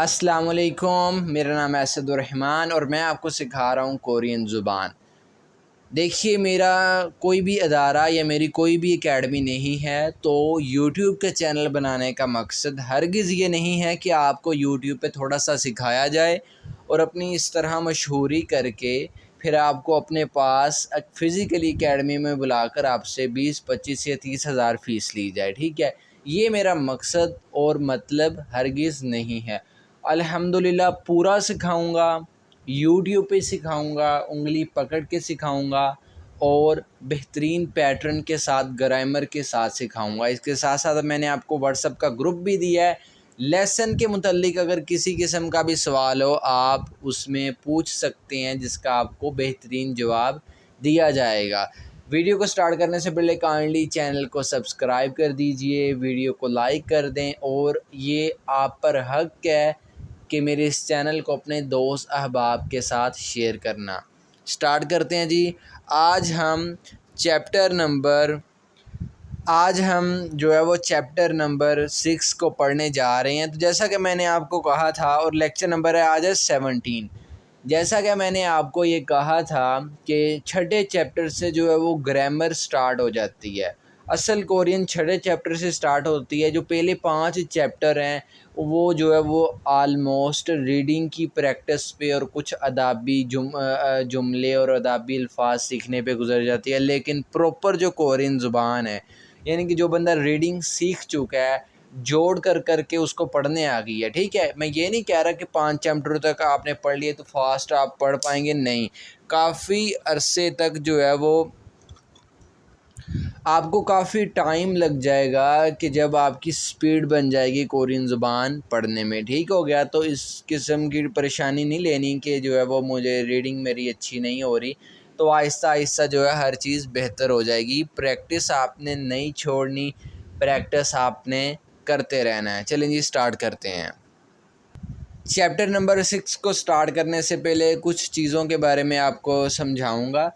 अस्सलाम वालेकुम, मेरा नाम है असदुर्रहमान और मैं आपको सिखा रहा हूँ कोरियन ज़ुबान। देखिए, मेरा कोई भी अदारा या मेरी कोई भी एकेडमी नहीं है, तो यूट्यूब के चैनल बनाने का मकसद हरगिज़ ये नहीं है कि आपको यूट्यूब पे थोड़ा सा सिखाया जाए और अपनी इस तरह मशहूरी करके फिर आपको अपने पास फ़िज़िकली एकेडमी में बुलाकर आपसे 20, 25 या 30 हज़ार फ़ीस ली जाए, ठीक है? ये मेरा मकसद और मतलब हरगिज़ नहीं है। अल्हम्दुलिल्लाह पूरा सिखाऊँगा, यूट्यूब पे सिखाऊँगा, उँगली पकड़ के सिखाऊँगा और बेहतरीन पैटर्न के साथ, ग्रामर के साथ सिखाऊँगा। इसके साथ-साथ मैंने आपको व्हाट्सएप का ग्रुप भी दिया है। लेसन के मुतल्लिक अगर किसी किस्म का भी सवाल हो, आप उसमें पूछ सकते हैं, जिसका आपको बेहतरीन जवाब दिया जाएगा। वीडियो को स्टार्ट करने से पहले काइंडली चैनल को सब्सक्राइब कर दीजिए, वीडियो को लाइक कर दें और ये आप पर हक़ है कि मेरे इस चैनल को अपने दोस्त अहबाब के साथ शेयर करना। स्टार्ट करते हैं जी। आज हम चैप्टर नंबर आज हम जो है वो चैप्टर नंबर 6 को पढ़ने जा रहे हैं। तो जैसा कि मैंने आपको कहा था और लेक्चर नंबर है आज है 17। जैसा कि मैंने आपको ये कहा था कि छठे चैप्टर से जो है वो ग्रामर स्टार्ट हो जाती है। असल कोरियन छठे चैप्टर से स्टार्ट होती है। जो पहले 5 चैप्टर हैं वो जो है वो आलमोस्ट रीडिंग की प्रैक्टिस पे और कुछ अदाबी जुमले और अदाबी अल्फाज सीखने पे गुजर जाती है। लेकिन प्रॉपर जो कोरियन ज़ुबान है, यानी कि जो बंदा रीडिंग सीख चुका है, जोड़ कर के उसको पढ़ने आ गई है, ठीक है? मैं ये नहीं कह रहा कि 5 चैप्टर तक आपने पढ़ लिए तो फास्ट आप पढ़ पाएंगे, नहीं। काफ़ी अरसे तक जो है वो आपको काफ़ी टाइम लग जाएगा कि जब आपकी स्पीड बन जाएगी कोरियन ज़ुबान पढ़ने में। ठीक हो गया? तो इस किस्म की परेशानी नहीं लेनी कि जो है वो मुझे रीडिंग मेरी अच्छी नहीं हो रही। तो आहिस्ता-आहिस्ता जो है हर चीज़ बेहतर हो जाएगी। प्रैक्टिस आपने नहीं छोड़नी, प्रैक्टिस आपने करते रहना है। चलें जी, स्टार्ट करते हैं। चैप्टर नंबर 6 को स्टार्ट करने से पहले कुछ चीज़ों के बारे में आपको समझाऊँगा।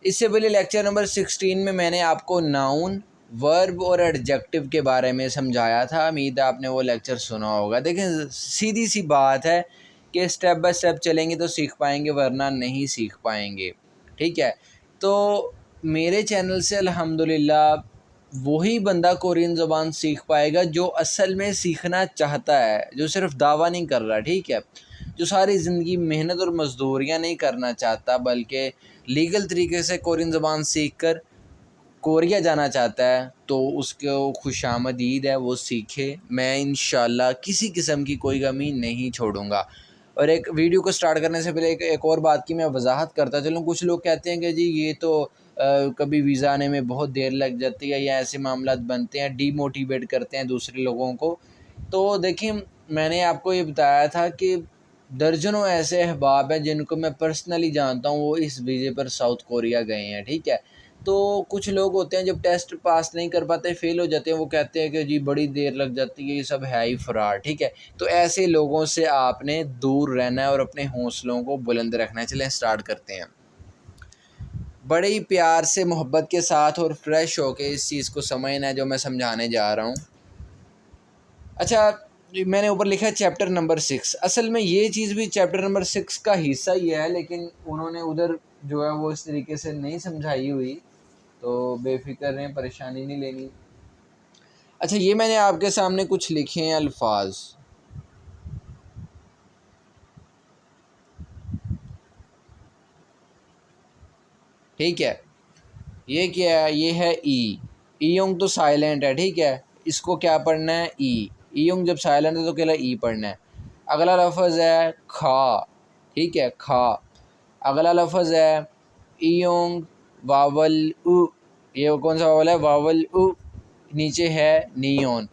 इससे पहले लेक्चर नंबर 16 में मैंने आपको नाउन, वर्ब और एडजेक्टिव के बारे में समझाया था। उम्मीद है आपने वो लेक्चर सुना होगा। देखें, सीधी सी बात है कि स्टेप बाय स्टेप चलेंगे तो सीख पाएंगे, वरना नहीं सीख पाएंगे, ठीक है? तो मेरे चैनल से अल्हम्दुलिल्लाह वही बंदा कोरियन ज़बान सीख पाएगा जो असल में सीखना चाहता है, जो सिर्फ दावा नहीं कर रहा, ठीक है? जो सारी ज़िंदगी मेहनत और मज़दूरियाँ नहीं करना चाहता, बल्कि लीगल तरीके से कोरियन ज़बान सीख कर कोरिया जाना चाहता है, तो उसको खुशामदीद है, वो सीखे। मैं इंशाअल्लाह किसी किस्म की कोई कमी नहीं छोड़ूंगा। और एक वीडियो को स्टार्ट करने से पहले एक और बात की मैं वजाहत करता चलूँ। कुछ लोग कहते हैं कि जी ये तो कभी वीज़ा आने में बहुत देर लग जाती है या ऐसे मामला बनते हैं, डीमोटिवेट करते हैं दूसरे लोगों को। तो देखिए, मैंने आपको ये बताया था कि दर्जनों ऐसे अहबाब हैं जिनको मैं पर्सनली जानता हूँ, वो इस वीज़े पर साउथ कोरिया गए हैं, ठीक है? तो कुछ लोग होते हैं जब टेस्ट पास नहीं कर पाते, फ़ेल हो जाते हैं, वो कहते हैं कि जी बड़ी देर लग जाती है, ये सब है ही फ्रॉड, ठीक है? तो ऐसे लोगों से आपने दूर रहना है और अपने हौसलों को बुलंद रखना है। चलें स्टार्ट करते हैं। बड़े ही प्यार से, मोहब्बत के साथ और फ्रेश होके इस चीज़ को समझना है जो मैं समझाने जा रहा हूँ। अच्छा, मैंने ऊपर लिखा है चैप्टर नंबर 6। असल में ये चीज़ भी चैप्टर नंबर 6 का हिस्सा ही है, लेकिन उन्होंने उधर जो है वो इस तरीके से नहीं समझाई हुई, तो बेफ़िक्र रहें, परेशानी नहीं लेनी। अच्छा, ये मैंने आपके सामने कुछ लिखे हैं अल्फाज, ठीक है? ये क्या है? ये है ई। ईयोंग तो साइलेंट है, ठीक है? इसको क्या पढ़ना है? ई। ईयोंग जब साइलेंट है तो केवल ई पढ़ना है। अगला लफ्ज़ है खा, ठीक है? खा। अगला लफ्ज़ है ईयोंग वावल उ। ये कौन सा वावल है? वावल उ। नीचे है नियोन।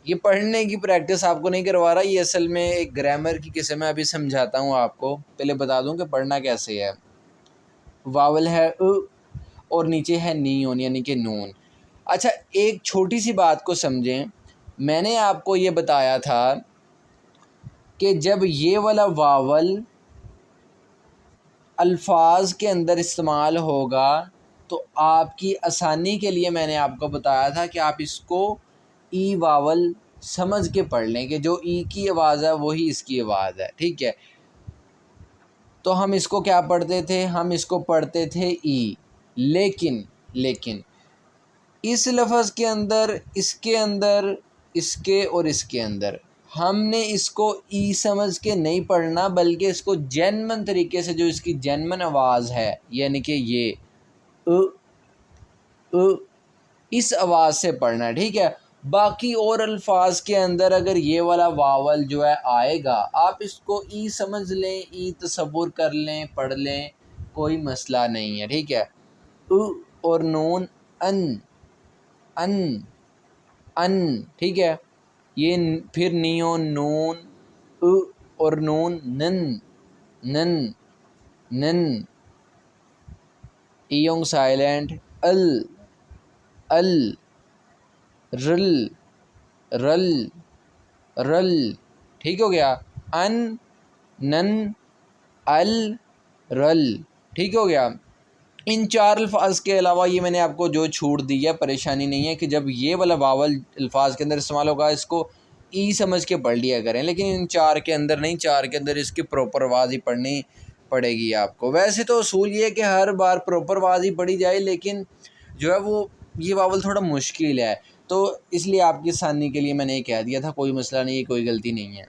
ये पढ़ने की प्रैक्टिस आपको नहीं करवा रहा, ये असल में एक ग्रामर की किस्म है। अभी समझाता हूँ आपको। पहले बता दूँ कि पढ़ना कैसे है। वावल है उ और नीचे है नियोन यानी कि नून। अच्छा, एक छोटी सी बात को समझें। मैंने आपको ये बताया था कि जब ये वाला वावल अल्फाज के अंदर इस्तेमाल होगा तो आपकी आसानी के लिए मैंने आपको बताया था कि आप इसको ई वावल समझ के पढ़ लें कि जो ई की आवाज़ है वही इसकी आवाज़ है, ठीक है। तो हम इसको क्या पढ़ते थे, हम इसको पढ़ते थे ई। लेकिन लेकिन इस लफ्ज़ के अंदर, इसके अंदर, इसके और इसके अंदर हमने इसको ई समझ के नहीं पढ़ना, बल्कि इसको जेन्युइन तरीके से, जो इसकी जेन्युइन आवाज़ है, यानी कि ये उ, इस आवाज़ से पढ़ना है, ठीक है। बाकी और अल्फाज के अंदर अगर ये वाला वावल जो है आएगा, आप इसको ई समझ लें, ई तसव्वुर कर लें, पढ़ लें, कोई मसला नहीं है, ठीक है। उ और नून अन, अन, अन, ठीक है। ये फिर नियो नून, उ और नून नन, नन, नन, ईयोंग साइलेंट अल, अल, रल, रल, रल, ठीक हो गया। अन, नन, अल, रल, ठीक हो गया। इन 4 अल्फाज के अलावा ये मैंने आपको जो छूट दी है, परेशानी नहीं है कि जब ये वाला वावल अल्फाज के अंदर इस्तेमाल होगा, इसको ई समझ के पढ़ लिया करें, लेकिन इन 4 के अंदर नहीं, 4 के अंदर इसकी प्रॉपर आवाज़ ही पढ़नी पड़ेगी आपको। वैसे तो असूल ये है कि हर बार प्रॉपर आवाज़ ही पढ़ी जाए, लेकिन जो है वो ये वावल थोड़ा मुश्किल है, तो इसलिए आपकी आसानी के लिए मैंने ये कह दिया था, कोई मसला नहीं है, कोई गलती नहीं है।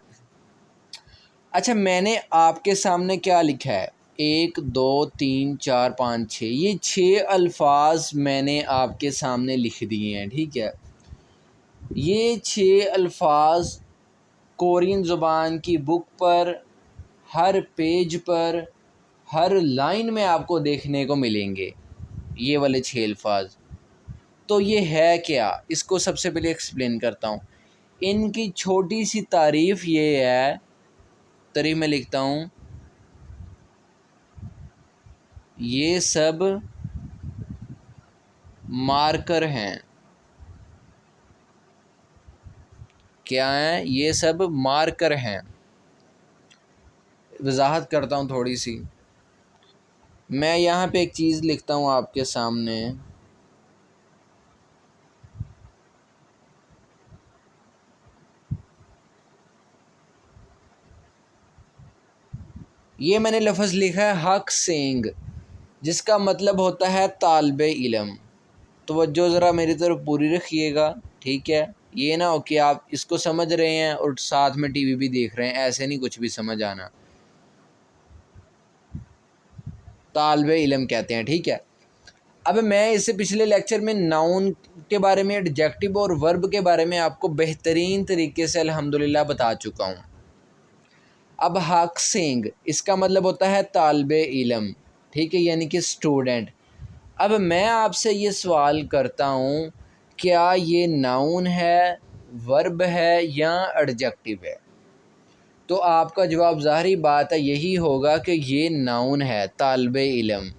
अच्छा, मैंने आपके सामने क्या लिखा है, 1 2 3 4 5 6, ये 6 अल्फाज मैंने आपके सामने लिख दिए हैं, ठीक है। ये 6 अल्फाज कोरियन ज़ुबान की बुक पर, हर पेज पर, हर लाइन में आपको देखने को मिलेंगे, ये वाले 6 अल्फाज। तो ये है क्या, इसको सबसे पहले एक्सप्लेन करता हूँ। इनकी छोटी सी तारीफ़ ये है, तारीफ़ में लिखता हूँ, ये सब मार्कर हैं। क्या हैं, ये सब मार्कर हैं। वजाहत करता हूँ थोड़ी सी। मैं यहाँ पे एक चीज़ लिखता हूँ आपके सामने, ये मैंने लफ्ज़ लिखा है हक सेंग, जिसका मतलब होता है तालिबे इल्म। तवज्जो ज़रा मेरी तरफ पूरी रखिएगा, ठीक है। ये ना हो कि आप इसको समझ रहे हैं और साथ में टीवी भी देख रहे हैं, ऐसे नहीं कुछ भी समझ आना। तालिबे इल्म कहते हैं, ठीक है। अब मैं इससे पिछले लेक्चर में नाउन के बारे में, एडजेक्टिव और वर्ब के बारे में आपको बेहतरीन तरीके से अल्हम्दुलिल्लाह बता चुका हूँ। अब हक सिंग, इसका मतलब होता है तालिबे इल्म, ठीक है, यानी कि स्टूडेंट। अब मैं आपसे ये सवाल करता हूँ, क्या ये नाउन है, वर्ब है या एडजेक्टिव है? तो आपका जवाब ज़ाहिरी बात है यही होगा कि ये नाउन है, तालिबे इल्म।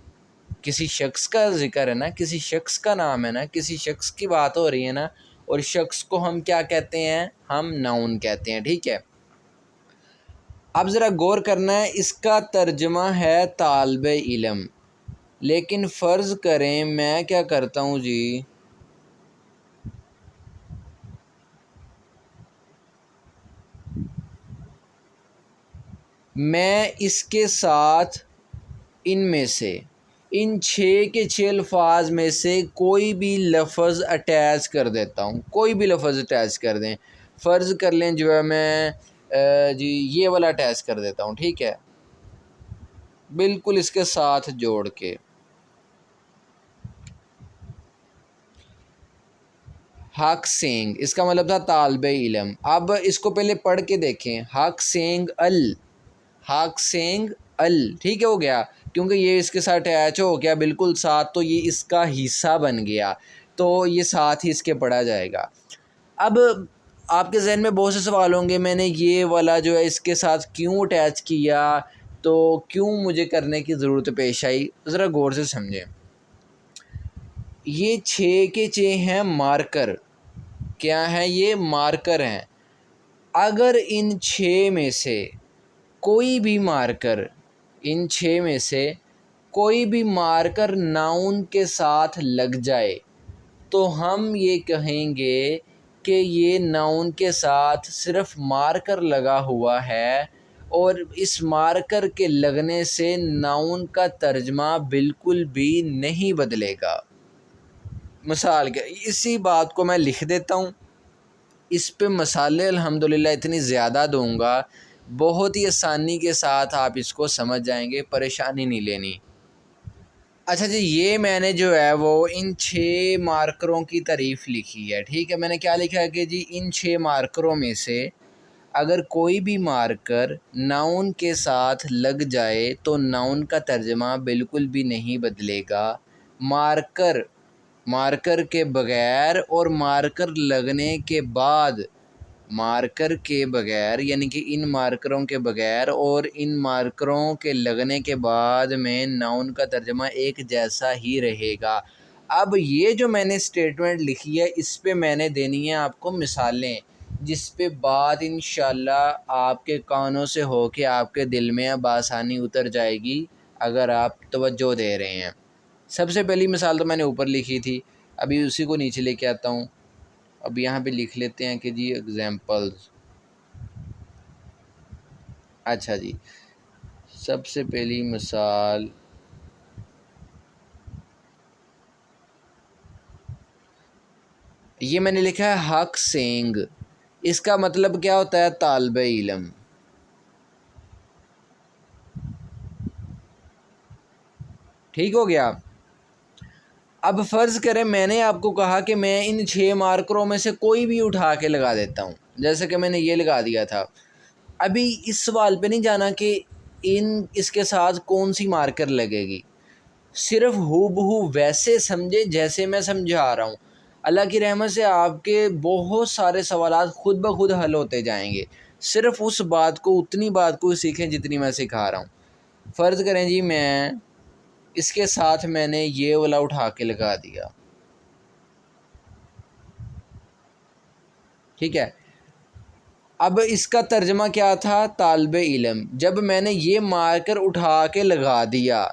किसी शख्स का ज़िक्र है ना, किसी शख्स का नाम है ना, किसी शख्स की बात हो रही है ना, और शख्स को हम क्या कहते हैं, हम नाउन कहते हैं, ठीक है। अब ज़रा गौर करना है, इसका तर्जमा है तालिबे इल्म, लेकिन फ़र्ज़ करें मैं क्या करता हूँ जी, मैं इसके साथ इनमें से, इन 6 के 6 अल्फाज में से कोई भी लफ्ज़ अटैच कर देता हूँ, कोई भी लफ्ज़ अटैच कर दें। फ़र्ज़ कर लें जो है मैं जी ये वाला अटैच कर देता हूँ, ठीक है, बिल्कुल इसके साथ जोड़ के। हक सेंग, इसका मतलब था तालिबे इल्म। अब इसको पहले पढ़ के देखें, हक सेंग अल, हक सेंग अल, ठीक है, हो गया, क्योंकि ये इसके साथ अटैच हो गया बिल्कुल साथ, तो ये इसका हिस्सा बन गया, तो ये साथ ही इसके पढ़ा जाएगा। अब आपके जहन में बहुत से सवाल होंगे, मैंने ये वाला जो है इसके साथ क्यों अटैच किया, तो क्यों मुझे करने की ज़रूरत पेश आई। ज़रा गौर से समझें, ये 6 के 6 हैं मार्कर। क्या हैं ये, मार्कर हैं। अगर इन 6 में से कोई भी मार्कर, इन 6 में से कोई भी मार्कर नाउन के साथ लग जाए, तो हम ये कहेंगे कि ये नाउन के साथ सिर्फ मार्कर लगा हुआ है और इस मार्कर के लगने से नाउन का तर्जमा बिल्कुल भी नहीं बदलेगा। मिसाल के इसी बात को मैं लिख देता हूँ, इस पे मसाले अल्हम्दुलिल्लाह इतनी ज़्यादा दूंगा, बहुत ही आसानी के साथ आप इसको समझ जाएंगे, परेशानी नहीं लेनी। अच्छा जी, ये मैंने जो है वो इन 6 मार्करों की तारीफ़ लिखी है, ठीक है। मैंने क्या लिखा है कि जी इन 6 मार्करों में से अगर कोई भी मार्कर नाउन के साथ लग जाए तो नाउन का तर्जमा बिल्कुल भी नहीं बदलेगा। मार्कर मार्कर के बग़ैर और मार्कर लगने के बाद, मार्कर के बग़ैर यानी कि इन मार्करों के बग़ैर और इन मार्करों के लगने के बाद में नाउन का तर्जमा एक जैसा ही रहेगा। अब ये जो मैंने स्टेटमेंट लिखी है इस पे मैंने देनी है आपको मिसालें, जिस पे बात इंशाअल्लाह आपके कानों से हो के आपके दिल में अब आसानी उतर जाएगी अगर आप तवज्जो दे रहे हैं। सबसे पहली मिसाल तो मैंने ऊपर लिखी थी, अभी उसी को नीचे लेके आता हूँ। अब यहाँ पे लिख लेते हैं कि जी एग्जाम्पल्स। अच्छा जी, सबसे पहली मिसाल ये मैंने लिखा है हक सेंग। इसका मतलब क्या होता है? तालिबे इल्म। ठीक हो गया। अब फ़र्ज़ करें मैंने आपको कहा कि मैं इन 6 मार्करों में से कोई भी उठा के लगा देता हूँ, जैसे कि मैंने ये लगा दिया था। अभी इस सवाल पे नहीं जाना कि इसके साथ कौन सी मार्कर लगेगी, सिर्फ हूबहू वैसे समझे जैसे मैं समझा रहा हूँ। अल्लाह की रहमत से आपके बहुत सारे सवालात खुद ब खुद हल होते जाएंगे। सिर्फ उस बात को, उतनी बात को सीखें जितनी मैं सिखा रहा हूँ। फ़र्ज़ करें जी मैं इसके साथ मैंने ये वाला उठा के लगा दिया, ठीक है। अब इसका तर्जमा क्या था? तालिबे इल्म। जब मैंने ये मार्कर उठा के लगा दिया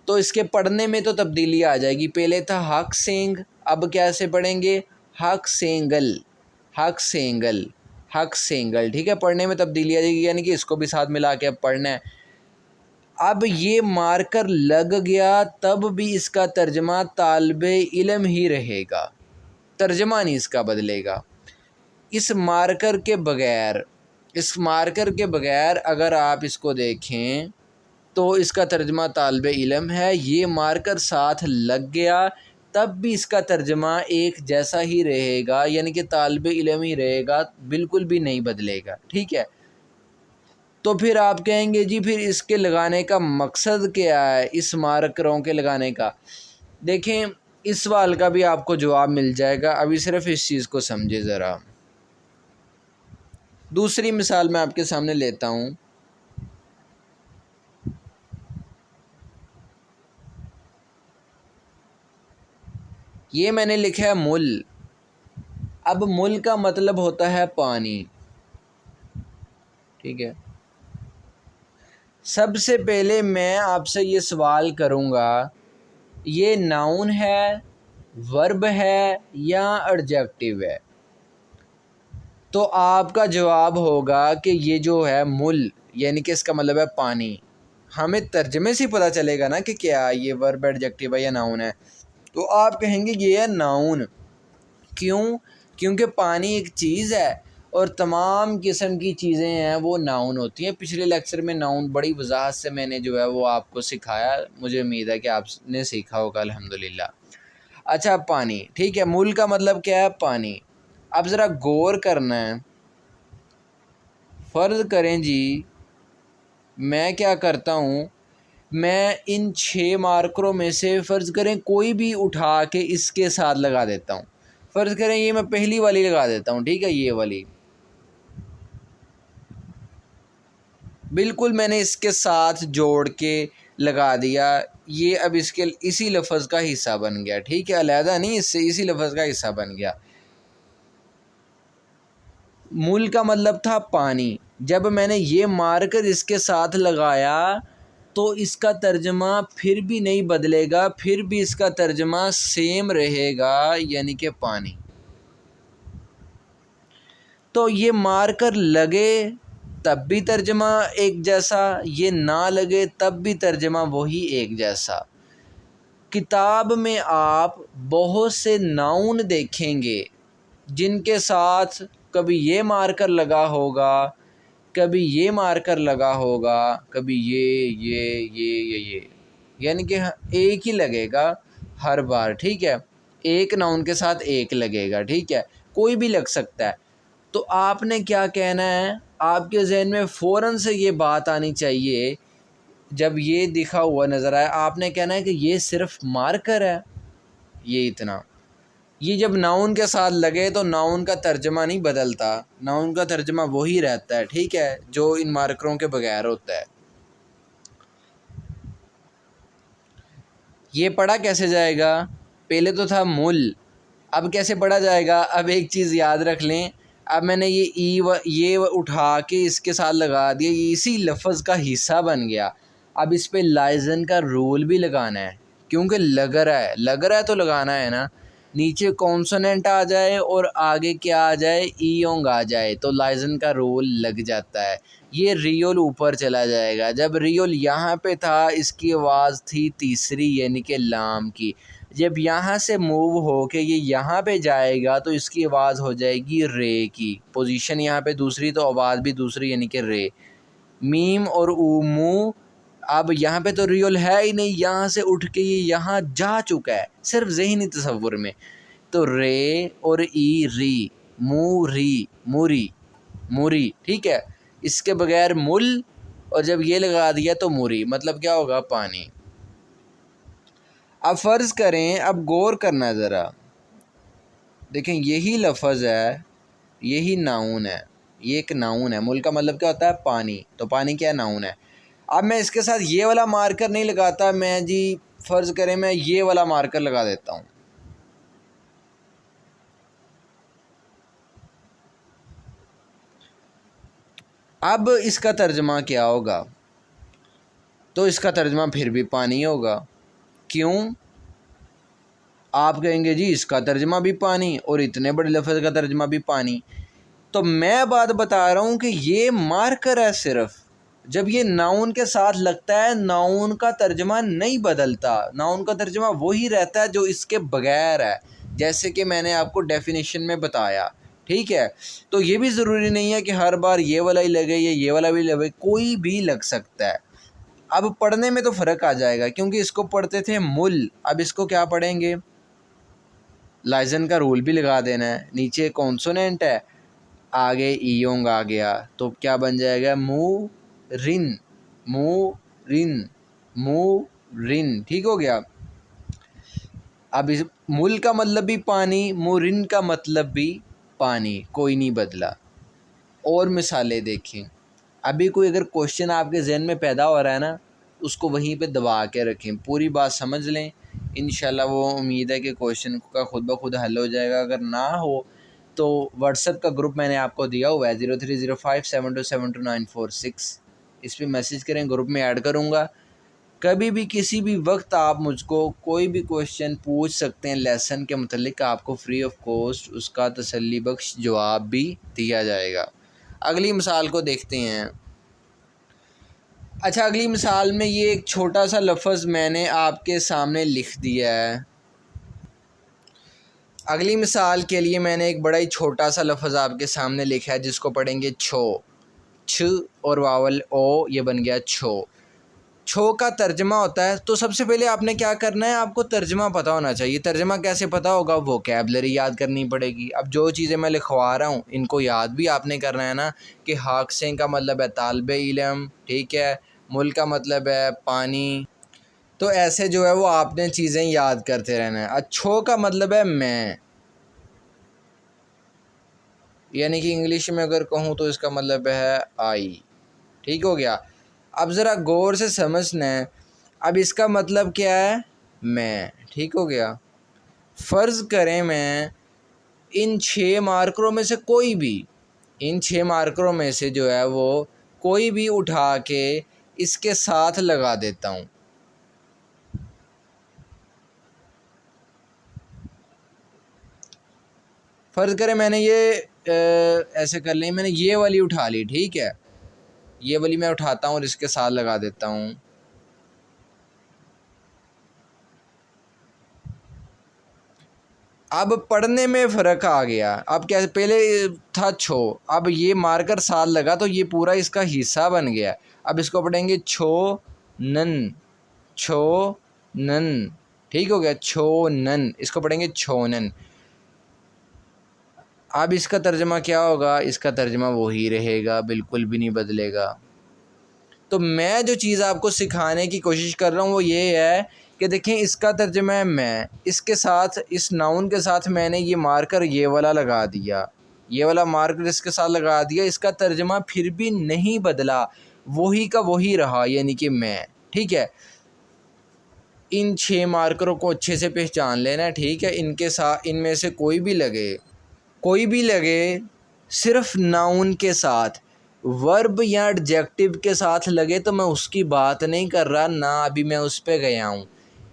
तो इसके पढ़ने में तो तब्दीली आ जाएगी। पहले था हक सेंग, अब कैसे पढ़ेंगे? हक सेंगल, हक सेंगल, हक सेंगल, ठीक है। पढ़ने में तब्दीली आ जाएगी, यानी कि इसको भी साथ मिला के अब पढ़ना है। अब ये मार्कर लग गया तब भी इसका तर्जमा तालिबे इल्म ही रहेगा, तर्जमा नहीं इसका बदलेगा। इस मार्कर के बग़ैर, इस मार्कर के बग़ैर अगर आप इसको देखें तो इसका तर्जमा तालिबे इल्म है। ये मार्कर साथ लग गया तब भी इसका तर्जमा एक जैसा ही रहेगा, यानी कि तालिबे इल्म ही रहेगा, बिल्कुल भी नहीं बदलेगा, ठीक है। तो फिर आप कहेंगे जी फिर इसके लगाने का मकसद क्या है, इस मार्करों के लगाने का? देखें, इस सवाल का भी आपको जवाब मिल जाएगा, अभी सिर्फ इस चीज़ को समझे ज़रा। दूसरी मिसाल मैं आपके सामने लेता हूँ। ये मैंने लिखा है मुल। अब मुल का मतलब होता है पानी, ठीक है। सबसे पहले मैं आपसे ये सवाल करूँगा, ये नाउन है, वर्ब है या एडजेक्टिव है? तो आपका जवाब होगा कि ये जो है मुल, यानी कि इसका मतलब है पानी। हमें तर्जमे से ही पता चलेगा ना कि क्या ये वर्ब, एडजेक्टिव है या नाउन है। तो आप कहेंगे ये है नाउन। क्यों? क्योंकि पानी एक चीज़ है और तमाम किस्म की चीज़ें हैं वो नाउन होती हैं। पिछले लेक्चर में नाउन बड़ी वजाहत से मैंने जो है वो आपको सिखाया, मुझे उम्मीद है कि आपने सीखा होगा अल्हम्दुलिल्लाह। अच्छा, पानी, ठीक है। मूल का मतलब क्या है? पानी। अब ज़रा गौर करना है। फ़र्ज़ करें जी मैं क्या करता हूँ, मैं इन 6 मार्करों में से फ़र्ज़ करें कोई भी उठा के इसके साथ लगा देता हूँ। फ़र्ज़ करें ये मैं पहली वाली लगा देता हूँ, ठीक है, ये वाली। बिल्कुल मैंने इसके साथ जोड़ के लगा दिया। ये अब इसके इसी लफ्ज़ का हिस्सा बन गया, ठीक है, अलहदा नहीं, इससे इसी लफ्ज़ का हिस्सा बन गया। मूल का मतलब था पानी। जब मैंने ये मारकर इसके साथ लगाया तो इसका तर्जमा फिर भी नहीं बदलेगा, फिर भी इसका तर्जमा सेम रहेगा, यानी कि पानी। तो ये मार्कर लगे तब भी तर्जमा एक जैसा, ये ना लगे तब भी तर्जमा वही एक जैसा। किताब में आप बहुत से नाउन देखेंगे जिनके साथ कभी ये मार्कर लगा होगा, कभी ये मार्कर लगा होगा, कभी ये, यानी कि एक ही लगेगा हर बार, ठीक है। एक नाउन के साथ एक लगेगा, ठीक है, कोई भी लग सकता है। तो आपने क्या कहना है, आपके जहन में फ़ौरन से ये बात आनी चाहिए, जब ये दिखा हुआ नज़र आए आपने कहना है कि ये सिर्फ मार्कर है, ये इतना। ये जब नाउन के साथ लगे तो नाउन का तर्जमा नहीं बदलता, नाउन का तर्जमा वही रहता है, ठीक है, जो इन मार्करों के बगैर होता है। ये पढ़ा कैसे जाएगा, पहले तो था मुल, अब कैसे पढ़ा जाएगा। अब एक चीज़ याद रख लें, अब मैंने ये उठा के इसके साथ लगा दिया, ये इसी लफ्ज़ का हिस्सा बन गया। अब इस पे लाइजन का रूल भी लगाना है, क्योंकि लग रहा है तो लगाना है ना। नीचे कॉन्सोनेंट आ जाए और आगे क्या आ जाए, ईयोंग आ जाए, तो लाइजन का रूल लग जाता है। ये रियोल ऊपर चला जाएगा। जब रियोल यहाँ पे था इसकी आवाज़ थी तीसरी, यानी कि लाम की। जब यहाँ से मूव हो के ये यहाँ पे जाएगा तो इसकी आवाज़ हो जाएगी रे की। पोजीशन यहाँ पे दूसरी तो आवाज़ भी दूसरी, यानी कि रे। मीम और ऊमू, अब यहाँ पे तो रियल है ही नहीं, यहाँ से उठ के ये यहाँ जा चुका है सिर्फ ज़हनी तसव्वुर में। तो रे और ई री, मूरी मूरी मूरी, ठीक है। इसके बगैर मुल, और जब ये लगा दिया तो मूरी, मतलब क्या होगा, पानी। अब फ़र्ज़ करें, अब गौर करना ज़रा, देखें यही लफ्ज़ है, यही नाउन है, ये एक नाउन है। मुल का मतलब क्या होता है, पानी, तो पानी क्या नाउन है। अब मैं इसके साथ ये वाला मार्कर नहीं लगाता, मैं जी फ़र्ज़ करें मैं ये वाला मार्कर लगा देता हूँ। अब इसका तर्जमा क्या होगा, तो इसका तर्जमा फिर भी पानी होगा। क्यों, आप कहेंगे जी इसका तर्जमा भी पानी और इतने बड़े लफ्ज़ का तर्जमा भी पानी। तो मैं बात बता रहा हूँ कि ये मार्कर है सिर्फ, जब ये नाउन के साथ लगता है नाउन का तर्जमा नहीं बदलता, नाउन का तर्जमा वही रहता है जो इसके बगैर है, जैसे कि मैंने आपको डेफिनेशन में बताया, ठीक है। तो ये भी ज़रूरी नहीं है कि हर बार ये वाला ही लगे या ये वाला भी लगे, कोई भी लग सकता है। अब पढ़ने में तो फ़र्क आ जाएगा, क्योंकि इसको पढ़ते थे मुल, अब इसको क्या पढ़ेंगे, लाइजन का रूल भी लगा देना है। नीचे कॉन्सोनेंट है, आगे ईयोंग आ गया, तो क्या बन जाएगा, मू रिन, मू रिन, मू रिन, ठीक हो गया। अब इस मुल का मतलब भी पानी, मुरिन का मतलब भी पानी, कोई नहीं बदला। और मिसालें देखें, अभी कोई अगर क्वेश्चन आपके जहन में पैदा हो रहा है ना, उसको वहीं पे दबा के रखें, पूरी बात समझ लें, इंशाल्लाह वो उम्मीद है कि क्वेश्चन का खुद ब खुद हल हो जाएगा। अगर ना हो तो व्हाट्सएप का ग्रुप मैंने आपको दिया हुआ है 0305727296, इस पर मैसेज करें, ग्रुप में ऐड करूँगा। कभी भी किसी भी वक्त आप मुझको कोई भी क्वेश्चन पूछ सकते हैं लेसन के मतलब, आपको फ्री ऑफ कॉस्ट उसका तसल्ली बख्श जवाब भी दिया जाएगा। अगली मिसाल को देखते हैं। अच्छा, अगली मिसाल में ये एक छोटा सा लफ्ज़ मैंने आपके सामने लिख दिया है। अगली मिसाल के लिए मैंने एक बड़ा ही छोटा सा लफ्ज़ आपके सामने लिखा है, जिसको पढ़ेंगे छो, छ और वावल ओ, ये बन गया छो। छो का तर्जमा होता है, तो सबसे पहले आपने क्या करना है, आपको तर्जमा पता होना चाहिए। तर्जमा कैसे पता होगा, वोकैबलरी याद करनी पड़ेगी। अब जो चीज़ें मैं लिखवा रहा हूँ इनको याद भी आपने करना है ना, कि हाक्सें का मतलब है तालिबे इल्म, ठीक है, मुल का मतलब है पानी, तो ऐसे जो है वो आपने चीज़ें याद करते रहना है। अच्छो का मतलब है मैं, यानी कि इंग्लिश में अगर कहूँ तो इसका मतलब है आई, ठीक हो गया। अब ज़रा गौर से समझना है, अब इसका मतलब क्या है, मैं, ठीक हो गया। फ़र्ज़ करें मैं इन 6 मार्करों में से कोई भी, इन 6 मार्करों में से जो है वो कोई भी उठा के इसके साथ लगा देता हूँ। फ़र्ज़ करें मैंने ये ऐसे कर ली, मैंने ये वाली उठा ली, ठीक है, ये वाली मैं उठाता हूँ और इसके साथ लगा देता हूँ। अब पढ़ने में फ़र्क आ गया। अब क्या, पहले था छो, अब ये मार्कर साथ लगा तो ये पूरा इसका हिस्सा बन गया। अब इसको पढ़ेंगे छो नन, छो नन, ठीक हो गया, छो नन, इसको पढ़ेंगे छोनन। अब इसका तर्जमा क्या होगा? इसका तर्जमा वही रहेगा, बिल्कुल भी नहीं बदलेगा। तो मैं जो चीज़ आपको सिखाने की कोशिश कर रहा हूँ वो ये है कि देखें, इसका तर्जमा है मैं, इसके साथ, इस नाउन के साथ मैंने ये मार्कर ये वाला लगा दिया, ये वाला मार्कर इसके साथ लगा दिया, इसका तर्जमा फिर भी नहीं बदला, वही का वही रहा, यानी कि मैं, ठीक है। इन 6 मार्करों को अच्छे से पहचान लेना, ठीक है। इनके साथ, इनमें से कोई भी लगे, कोई भी लगे, सिर्फ नाउन के साथ, वर्ब या एडजेक्टिव के साथ लगे तो मैं उसकी बात नहीं कर रहा ना, अभी मैं उस पे गया हूँ।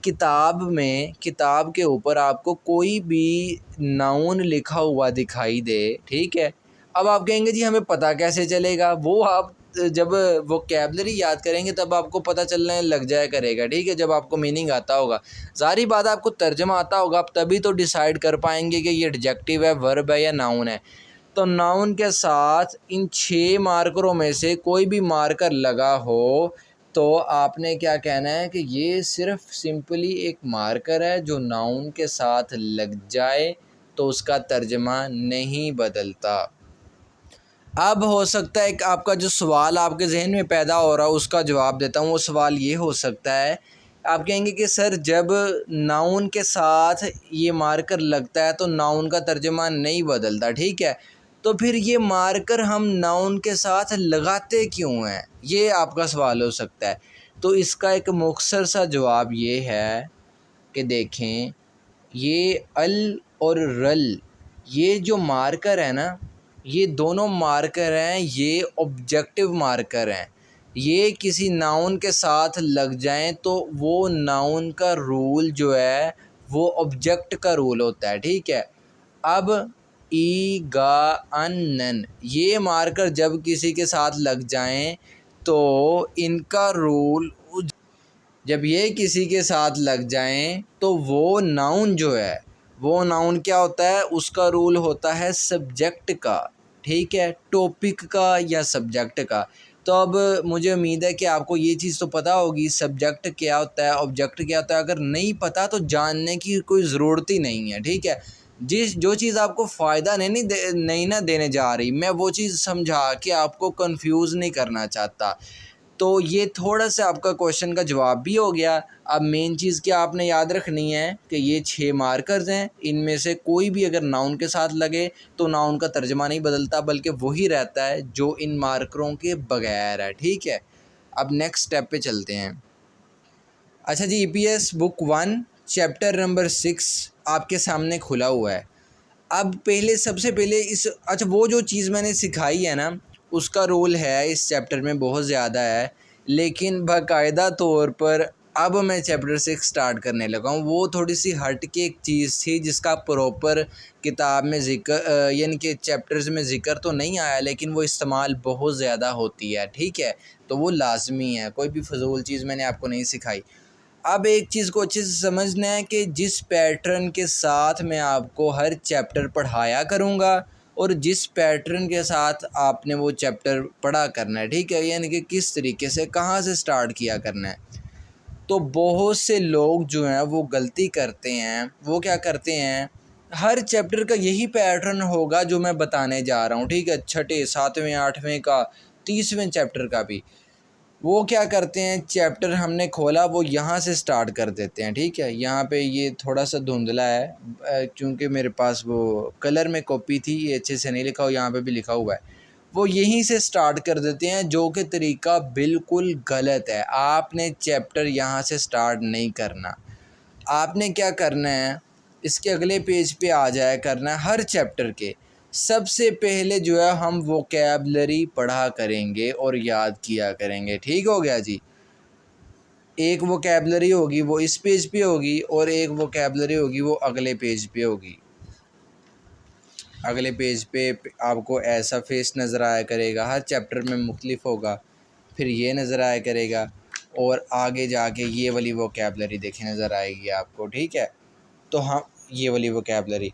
किताब में, किताब के ऊपर आपको कोई भी नाउन लिखा हुआ दिखाई दे, ठीक है। अब आप कहेंगे जी हमें पता कैसे चलेगा? वो आप जब वोकैबलरी याद करेंगे तब आपको पता चलने लग जाया करेगा, ठीक है, जब आपको मीनिंग आता होगा। ज़ाहिर बात है आपको तर्जमा आता होगा, आप तभी तो डिसाइड कर पाएंगे कि ये एडजेक्टिव है, वर्ब है या नाउन है। तो नाउन के साथ इन 6 मार्करों में से कोई भी मार्कर लगा हो तो आपने क्या कहना है कि ये सिर्फ सिंपली एक मार्कर है जो नाउन के साथ लग जाए तो उसका तर्जमा नहीं बदलता। अब हो सकता है कि आपका जो सवाल आपके जहन में पैदा हो रहा है उसका जवाब देता हूँ। वो सवाल ये हो सकता है, आप कहेंगे कि सर जब नाउन के साथ ये मार्कर लगता है तो नाउन का तर्जुमा नहीं बदलता, ठीक है, तो फिर ये मार्कर हम नाउन के साथ लगाते क्यों हैं? ये आपका सवाल हो सकता है। तो इसका एक मुख्तसर सा जवाब ये है कि देखें, ये अल और रल, ये जो मार्कर है ना, ये दोनों मार्कर हैं, ये ऑब्जेक्टिव मार्कर हैं। ये किसी नाउन के साथ लग जाएं तो वो नाउन का रूल जो है वो ऑब्जेक्ट का रूल होता है, ठीक है। अब ई गा अन नन, ये मार्कर जब किसी के साथ लग जाएं तो इनका रूल, जब ये किसी के साथ लग जाएं तो वो नाउन जो है, वो नाउन क्या होता है? उसका रूल होता है सब्जेक्ट का, ठीक है, टॉपिक का या सब्जेक्ट का। तो अब मुझे उम्मीद है कि आपको ये चीज़ तो पता होगी, सब्जेक्ट क्या होता है, ऑब्जेक्ट क्या होता है। अगर नहीं पता तो जानने की कोई ज़रूरत ही नहीं है, ठीक है। जो चीज़ आपको फ़ायदा नहीं ना देने जा रही, मैं वो चीज़ समझा के आपको कंफ्यूज नहीं करना चाहता। तो ये थोड़ा सा आपका क्वेश्चन का जवाब भी हो गया। अब मेन चीज़ क्या आपने याद रखनी है कि ये 6 मार्कर्स हैं, इनमें से कोई भी अगर नाउन के साथ लगे तो नाउन का तर्जमा नहीं बदलता, बल्कि वही रहता है जो इन मार्करों के बगैर है, ठीक है। अब नेक्स्ट स्टेप पे चलते हैं। अच्छा जी, ईपीएस बुक 1 चैप्टर नंबर 6 आपके सामने खुला हुआ है। अब पहले, सबसे पहले इस, अच्छा, वो जो चीज़ मैंने सिखाई है ना, उसका रोल है इस चैप्टर में बहुत ज़्यादा है, लेकिन बाकायदा तौर पर अब मैं चैप्टर 6 स्टार्ट करने लगा हूँ। वो थोड़ी सी हट के एक चीज़ थी जिसका प्रॉपर किताब में ज़िक्र, यानी कि चैप्टर्स में ज़िक्र तो नहीं आया, लेकिन वो इस्तेमाल बहुत ज़्यादा होती है, ठीक है। तो वो लाजमी है, कोई भी फ़जूल चीज़ मैंने आपको नहीं सिखाई। अब एक चीज़ को अच्छे से समझना है कि जिस पैटर्न के साथ मैं आपको हर चैप्टर पढ़ाया करूँगा और जिस पैटर्न के साथ आपने वो चैप्टर पढ़ा करना है, ठीक है, यानी कि किस तरीके से, कहाँ से स्टार्ट किया करना है। तो बहुत से लोग जो हैं वो गलती करते हैं, वो क्या करते हैं, हर चैप्टर का यही पैटर्न होगा जो मैं बताने जा रहा हूँ, ठीक है, छठे, सातवें, आठवें का, 30वें चैप्टर का भी। वो क्या करते हैं, चैप्टर हमने खोला वो यहाँ से स्टार्ट कर देते हैं, ठीक है। यहाँ पे ये थोड़ा सा धुंधला है क्योंकि मेरे पास वो कलर में कॉपी थी, ये अच्छे से नहीं लिखा हो, यहाँ पे भी लिखा हुआ है। वो यहीं से स्टार्ट कर देते हैं, जो कि तरीका बिल्कुल गलत है। आपने चैप्टर यहाँ से स्टार्ट नहीं करना। आपने क्या करना है, इसके अगले पेज पे आ जाया करना है। हर चैप्टर के सबसे पहले जो है हम वोकैबलरी पढ़ा करेंगे और याद किया करेंगे, ठीक हो गया जी। एक वोकैबलरी होगी वो इस पेज पे होगी और एक वोकैबलरी होगी वो अगले पेज पे होगी। अगले पेज पे आपको ऐसा फेस नज़र आया करेगा, हर चैप्टर में मुख्तलिफ होगा। फिर ये नज़र आया करेगा और आगे जाके ये वाली वोकैबलरी देखें नज़र आएगी आपको, ठीक है। तो हम ये वाली वोकैबलरी,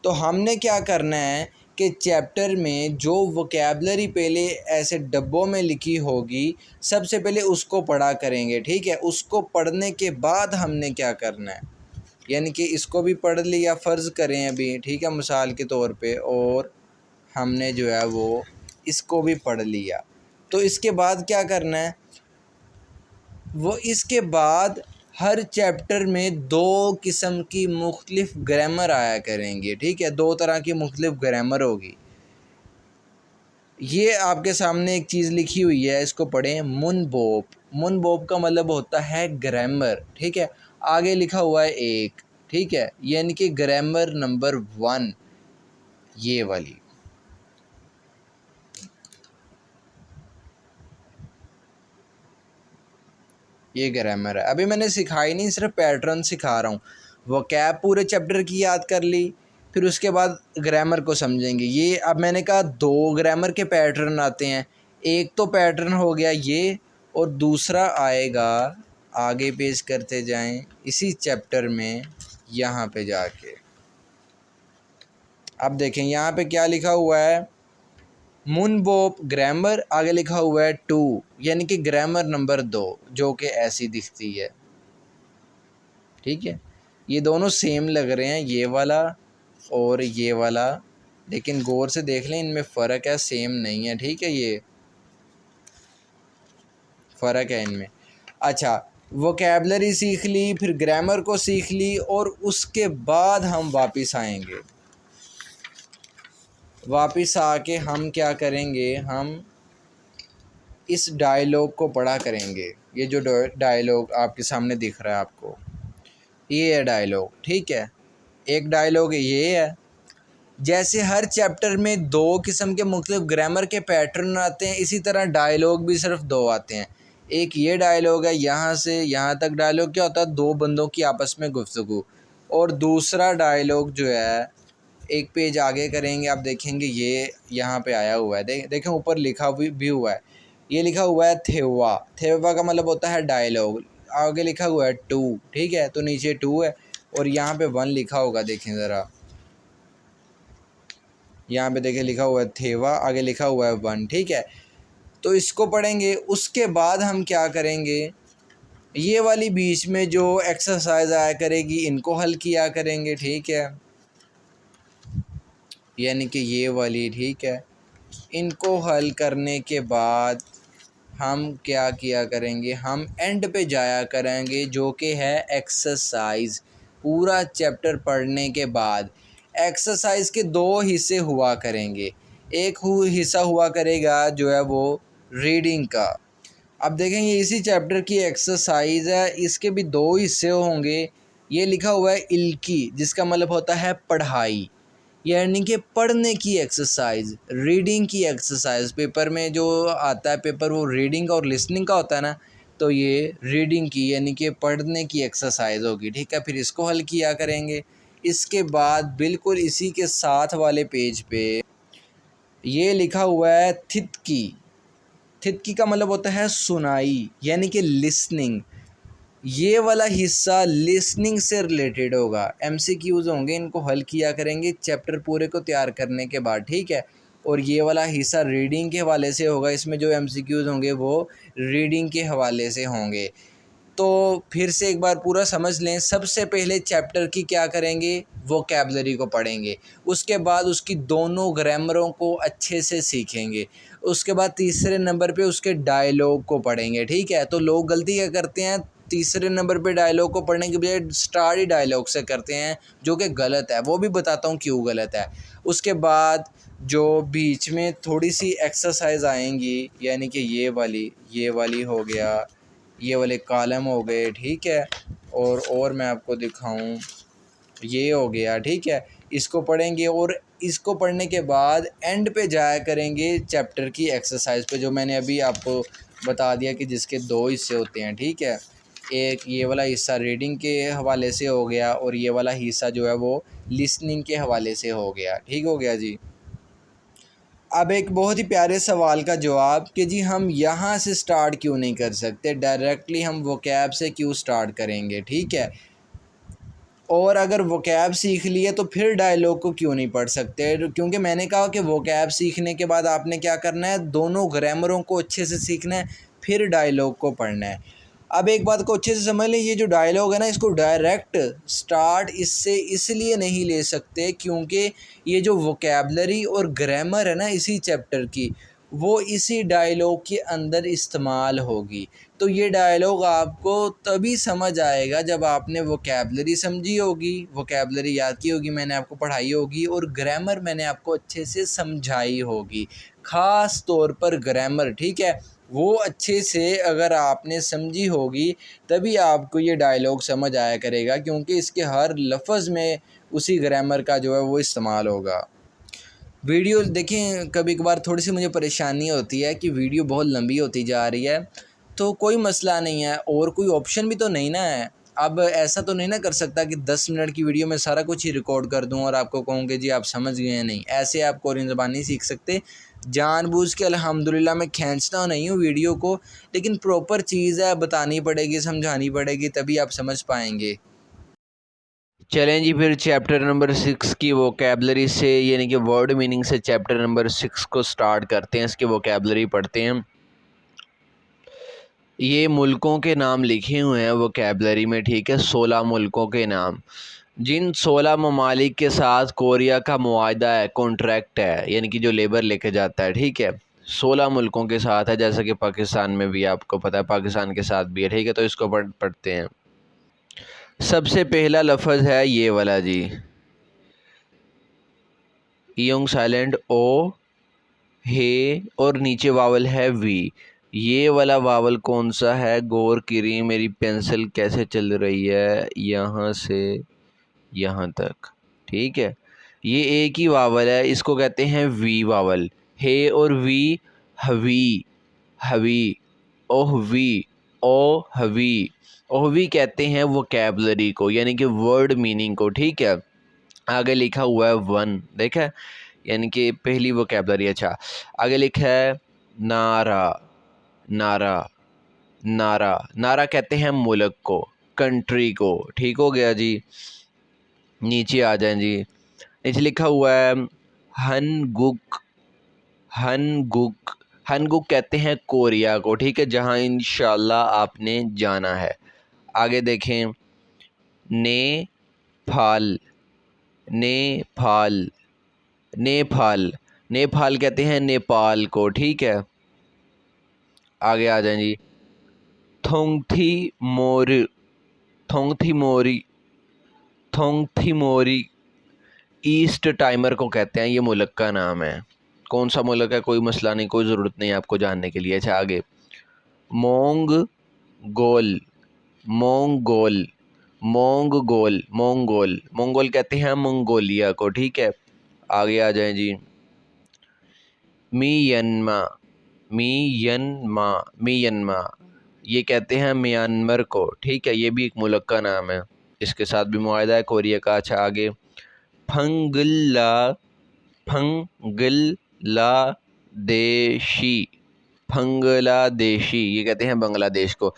तो हमने क्या करना है कि चैप्टर में जो वोकैबलरी पहले ऐसे डब्बों में लिखी होगी सबसे पहले उसको पढ़ा करेंगे, ठीक है। उसको पढ़ने के बाद हमने क्या करना है, यानी कि इसको भी पढ़ लिया फ़र्ज़ करें अभी, ठीक है, मिसाल के तौर पे, और हमने जो है वो इसको भी पढ़ लिया। तो इसके बाद क्या करना है, वो इसके बाद हर चैप्टर में दो किस्म की मुख्तलिफ ग्रामर आया करेंगे, ठीक है। दो तरह की मुख्तलिफ ग्रामर होगी। ये आपके सामने एक चीज़ लिखी हुई है, इसको पढ़ें। मुनबोप, मुनबोप का मतलब होता है ग्रामर, ठीक है। आगे लिखा हुआ है एक, ठीक है, यानी कि ग्रामर नंबर 1 ये वाली। ये ग्रामर है। अभी मैंने सिखाई नहीं, सिर्फ पैटर्न सिखा रहा हूँ। वोकैब पूरे चैप्टर की याद कर ली, फिर उसके बाद ग्रामर को समझेंगे। ये अब मैंने कहा 2 ग्रामर के पैटर्न आते हैं। एक तो पैटर्न हो गया ये, और दूसरा आएगा, आगे पेश करते जाएं इसी चैप्टर में, यहाँ पे जाके अब देखें यहाँ पे क्या लिखा हुआ है, मुनबोप ग्रामर, आगे लिखा हुआ है 2, यानी कि ग्रामर नंबर 2, जो कि ऐसी दिखती है, ठीक है। ये दोनों सेम लग रहे हैं, ये वाला और ये वाला, लेकिन गौर से देख लें इनमें फ़र्क है, सेम नहीं है, ठीक है, ये फ़र्क है इनमें। अच्छा, वोकैबलरी सीख ली, फिर ग्रामर को सीख ली, और उसके बाद हम वापस आएंगे। वापस आके हम क्या करेंगे, हम इस डायलॉग को पढ़ा करेंगे। ये जो डायलॉग आपके सामने दिख रहा है आपको, ये है डायलॉग, ठीक है। एक डायलॉग ये है, जैसे हर चैप्टर में 2 किस्म के मुख्तलिफ ग्रामर के पैटर्न आते हैं, इसी तरह डायलॉग भी सिर्फ 2 आते हैं। एक ये डायलॉग है, यहाँ से यहाँ तक डायलॉग क्या होता है, 2 बंदों की आपस में गुफ्तगू। और दूसरा डायलॉग जो है, एक पेज आगे करेंगे आप देखेंगे, ये यहाँ पे आया हुआ है, देखें ऊपर लिखा भी हुआ है। ये लिखा हुआ है थेवा, थेवा का मतलब होता है डायलॉग। आगे लिखा हुआ है 2, ठीक है, तो नीचे 2 है, और यहाँ पे 1 लिखा होगा, देखें ज़रा, यहाँ पे देखें लिखा हुआ है थेवा, आगे लिखा हुआ है 1, ठीक है। तो इसको पढ़ेंगे, उसके बाद हम क्या करेंगे, ये वाली बीच में जो एक्सरसाइज आया करेगी इनको हल किया करेंगे, ठीक है, यानी कि ये वाली, ठीक है। इनको हल करने के बाद हम क्या किया करेंगे, हम एंड पे जाया करेंगे, जो कि है एक्सरसाइज। पूरा चैप्टर पढ़ने के बाद एक्सरसाइज के 2 हिस्से हुआ करेंगे। एक हिस्सा हुआ करेगा जो है वो रीडिंग का। अब देखेंगे इसी चैप्टर की एक्सरसाइज है, इसके भी 2 हिस्से होंगे। ये लिखा हुआ है इल्की, जिसका मतलब होता है पढ़ाई, यानी कि पढ़ने की एक्सरसाइज, रीडिंग की एक्सरसाइज। पेपर में जो आता है पेपर, वो रीडिंग और लिसनिंग का होता है ना, तो ये रीडिंग की यानी कि पढ़ने की एक्सरसाइज होगी, ठीक है। फिर इसको हल किया करेंगे। इसके बाद बिल्कुल इसी के साथ वाले पेज पे ये लिखा हुआ है थितकी, थितकी का मतलब होता है सुनाई, यानी कि लिसनिंग। ये वाला हिस्सा लिसनिंग से रिलेटेड होगा, एमसीक्यूज़ होंगे, इनको हल किया करेंगे चैप्टर पूरे को तैयार करने के बाद, ठीक है। और ये वाला हिस्सा रीडिंग के हवाले से होगा, इसमें जो एमसीक्यूज़ होंगे वो रीडिंग के हवाले से होंगे। तो फिर से एक बार पूरा समझ लें, सबसे पहले चैप्टर की क्या करेंगे, वोकैबलरी को पढ़ेंगे, उसके बाद उसकी दोनों ग्रामरों को अच्छे से सीखेंगे, उसके बाद तीसरे नंबर पे उसके डायलॉग को पढ़ेंगे, ठीक है। तो लोग गलती क्या करते हैं, तीसरे नंबर पे डायलॉग को पढ़ने के बजाय स्टार ही डायलॉग से करते हैं, जो कि गलत है। वो भी बताता हूँ क्यों गलत है। उसके बाद जो बीच में थोड़ी सी एक्सरसाइज आएंगी, यानी कि ये वाली हो गया, ये वाले कॉलम हो गए, ठीक है। और मैं आपको दिखाऊं, ये हो गया, ठीक है। इसको पढ़ेंगे, और इसको पढ़ने के बाद एंड पे जाया करेंगे चैप्टर की एक्सरसाइज पे, जो मैंने अभी आपको बता दिया कि जिसके 2 हिस्से होते हैं, ठीक है। एक ये वाला हिस्सा रीडिंग के हवाले से हो गया और ये वाला हिस्सा जो है वो लिसनिंग के हवाले से हो गया। ठीक हो गया जी। अब एक बहुत ही प्यारे सवाल का जवाब कि जी हम यहाँ से स्टार्ट क्यों नहीं कर सकते, डायरेक्टली हम वोकैब से क्यों स्टार्ट करेंगे। ठीक है, और अगर वोकैब सीख लिए तो फिर डायलॉग को क्यों नहीं पढ़ सकते, क्योंकि मैंने कहा कि वोकैब सीखने के बाद आपने क्या करना है, दोनों ग्रामरों को अच्छे से सीखना है, फिर डायलॉग को पढ़ना है। अब एक बात को अच्छे से समझ लें, ये जो डायलॉग है ना, इसको डायरेक्ट स्टार्ट इससे इसलिए नहीं ले सकते क्योंकि ये जो वोकैबलरी और ग्रामर है ना इसी चैप्टर की, वो इसी डायलॉग के अंदर इस्तेमाल होगी। तो ये डायलॉग आपको तभी समझ आएगा जब आपने वोकैबलरी समझी होगी, वोकैबलरी याद की होगी, मैंने आपको पढ़ाई होगी, और ग्रामर मैंने आपको अच्छे से समझाई होगी, ख़ास तौर पर ग्रामर। ठीक है, वो अच्छे से अगर आपने समझी होगी तभी आपको ये डायलॉग समझ आया करेगा, क्योंकि इसके हर लफ्ज़ में उसी ग्रामर का जो है वो इस्तेमाल होगा। वीडियो देखें, कभी कभार थोड़ी सी मुझे परेशानी होती है कि वीडियो बहुत लंबी होती जा रही है, तो कोई मसला नहीं है, और कोई ऑप्शन भी तो नहीं ना है। अब ऐसा तो नहीं ना कर सकता कि 10 मिनट की वीडियो में सारा कुछ ही रिकॉर्ड कर दूं और आपको कहूँ कि जी आप समझ गए हैं। नहीं, ऐसे आप कोरियन ज़बान नहीं सीख सकते। जानबूझ के अल्हम्दुलिल्लाह मैं खींचता नहीं हूँ वीडियो को, लेकिन प्रॉपर चीज़ है, बतानी पड़ेगी, समझानी पड़ेगी, तभी आप समझ पाएंगे। चलें जी, फिर चैप्टर नंबर 6 की वोकैबलरी से, यानी कि वर्ड मीनिंग से चैप्टर नंबर 6 को स्टार्ट करते हैं, इसकी वोकैबलरी पढ़ते हैं। ये मुल्कों के नाम लिखे हुए हैं वोकैबलरी में। ठीक है, 16 मुल्कों के नाम, जिन 16 ममालिक के साथ कोरिया का मुआहदा है, कॉन्ट्रैक्ट है, यानी कि जो लेबर लेके जाता है। ठीक है, 16 मुल्कों के साथ है, जैसा कि पाकिस्तान में भी आपको पता है, पाकिस्तान के साथ भी है। ठीक है, तो इसको पढ़ते हैं। सबसे पहला लफ्ज़ है ये वाला जी, योंग साइलेंट ओ, हे, और नीचे वावल है वी। ये वाला वावल कौन सा है, गौर करिए, मेरी पेंसिल कैसे चल रही है यहाँ से यहाँ तक। ठीक है, ये एक ही वावल है, इसको कहते हैं वी वावल। हे और वी, हवी, हवी, ओह वी, ओ हवी। ओहवी कहते हैं वोकैबलरी को, यानी कि वर्ड मीनिंग को। ठीक है, आगे लिखा हुआ है वन, देखा, यानी कि पहली वोकैबलरी। अच्छा, आगे लिखा है नारा, नारा, नारा, नारा कहते हैं मुल्क को, कंट्री को। ठीक हो गया जी। नीचे आ जाएं जी, नीचे लिखा हुआ है हनगुक, हनगुक, हनगुक कहते हैं कोरिया को। ठीक है, जहाँ इंशाल्लाह आपने जाना है। आगे देखें, नेपाल, नेपाल, नेपाल, नेपाल कहते हैं नेपाल को। ठीक है, आगे आ जाएं जी, थोंगथी मोर, थोंगथी मोरी, थोंगथी मोरी, ईस्ट टाइमर को कहते हैं, ये मुल्क का नाम है। कौन सा मुल्क है, कोई मसला नहीं, कोई ज़रूरत नहीं है आपको जानने के लिए। अच्छा, आगे Mongol, Mongol, Mongol, Mongol, Mongol कहते हैं मंगोलिया को। ठीक है, आगे आ जाएं जी, मियन्मा, मियन्मा, मियन्मा, ये कहते हैं म्यांमार को। ठीक है, ये भी एक मुल्क का नाम है, इसके साथ भी मुआहदा है कोरिया का। अच्छा, आगे फंगला, फंगलादेशी, फंगलादेशी, ये कहते हैं बांग्लादेश को।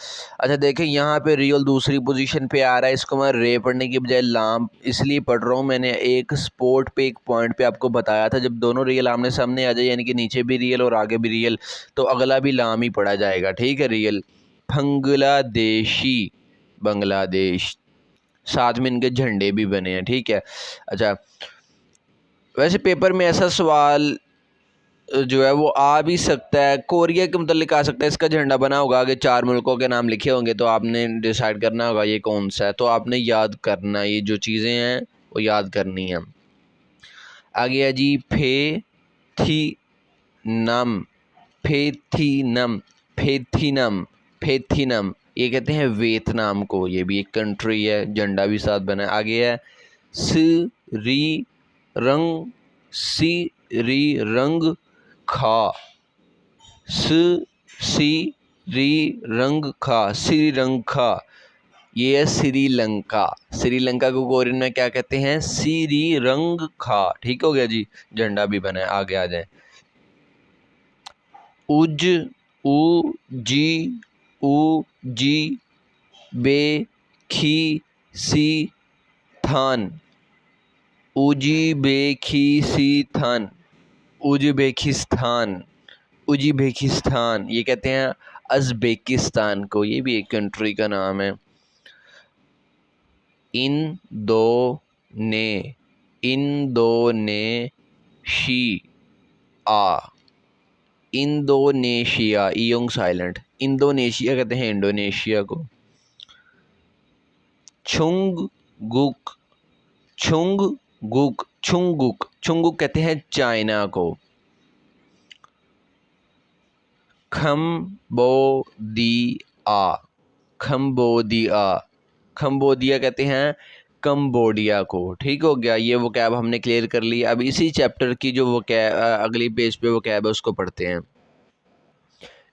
अच्छा देखें, यहाँ पे रियल दूसरी पोजीशन पे आ रहा है, इसको मैं रे पढ़ने की बजाय लाम इसलिए पढ़ रहा हूँ। मैंने एक स्पॉट पे, एक पॉइंट पे आपको बताया था, जब दोनों रियल आमने सामने आ जाए, यानी कि नीचे भी रियल और आगे भी रियल, तो अगला भी लाम ही पढ़ा जाएगा। ठीक है, रियल, फंगलादेशी, बांग्लादेश, साथ में इनके झंडे भी बने हैं। ठीक है। अच्छा, वैसे पेपर में ऐसा सवाल जो है वो आ भी सकता है, कोरिया के मतलब आ सकता है, इसका झंडा बना होगा, आगे 4 मुल्कों के नाम लिखे होंगे, तो आपने डिसाइड करना होगा ये कौन सा है, तो आपने याद करना, ये जो चीज़ें हैं वो याद करनी है। आगे है जी फे थी नम, फेथीनम, फेथीनम, फेथीनम, ये कहते हैं वियतनाम को, ये भी एक कंट्री है, झंडा भी साथ बना है। आगे है सी रंग, सी रंग खा, सी रंग खा, श्रीलंका, ये है श्रीलंका। श्रीलंका को कोरियन में क्या कहते हैं? सीरी रंग खा। ठीक हो गया जी, झंडा भी बना है। आगे आ जाए। उज उ जी उ जी बे खी सी थान। उजिबेकिस्तान। उज्बेकिस्तान। उज्बेकिस्तान ये कहते हैं अज़बेकिस्तान को, ये भी एक कंट्री का नाम है। इंदोने इंडोनेशिया। इंडोनेशिया ईयोंग साइलेंट। इंडोनेशिया कहते हैं इंडोनेशिया को। छुंगगुक छुंगगुक छुंगुक छुंगुक कहते हैं चाइना को। खम्बोदिया खम्बोदिया खम्बोदिया कहते हैं कंबोडिया को। ठीक हो गया, ये वोकैब हमने क्लियर कर ली। अब इसी चैप्टर की जो वोकैब अगली पेज पे वोकैब है उसको पढ़ते हैं।